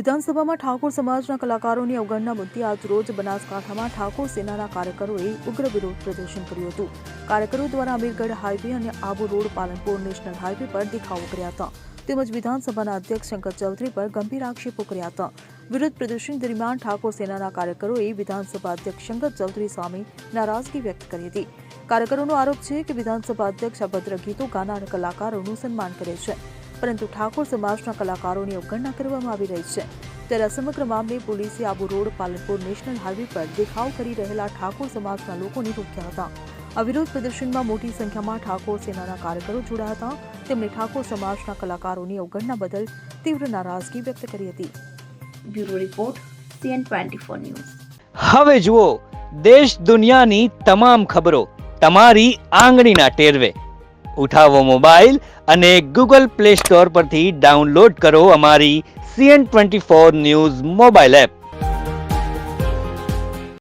વિધાનસભામાં ઠાકોર સમાજના કલાકારોની અવગણના મુદ્દે આજ રોજ બનાસકાંઠામાં ઠાકોર સેનાના કાર્યકરોએ ઉગ્ર વિરોધ પ્રદર્શન કર્યું હતું. કાર્યકરો દ્વારા અમીરગઢ હાઈવે અને Abu road Palanpur national highway પર દેખાવો કર્યા હતા તેમજ વિધાનસભાના અધ્યક્ષ શંકર ચૌધરી પર ગંભીર આક્ષેપો કર્યા હતા. વિરોધ પ્રદર્શન દરમિયાન ઠાકોર સેનાના કાર્યકરોએ વિધાનસભા અધ્યક્ષ શંકર ચૌધરી સામે નારાજગી વ્યક્ત કરી હતી. કાર્યકરોનો આરોપ છે કે વિધાનસભા અધ્યક્ષ અભદ્ર ગીતો ગાનાર કલાકારોનું સન્માન કરે છે, પરંતુ ઠાકોર સમાજના કલાકારોની અવગણના કરવામાં આવી રહી છે. ત્યારે સમગ્ર મામલે પોલીસે Abu road Palanpur national highway પર દેખાવ કરી રહેલા ઠાકોર સમાજના લોકોને રોક્યા હતા. આ વિરોધ પ્રદર્શનમાં મોટી સંખ્યામાં ઠાકોર સેનાના કાર્યકરો જોડાયા હતા. તેમણે ઠાકોર સમાજના કલાકારોની અવગણના બદલ તીવ્ર નારાજગી વ્યક્ત કરી હતી. Bureau report CN24 news. હવે જુઓ દેશ દુનિયાની તમામ ખબરો તમારી આંગળીના ટેરવે. ઉઠાવો મોબાઈલ અને Google Play Store પરથી ડાઉનલોડ કરો અમારી CN24 ન્યૂઝ મોબાઈલ એપ.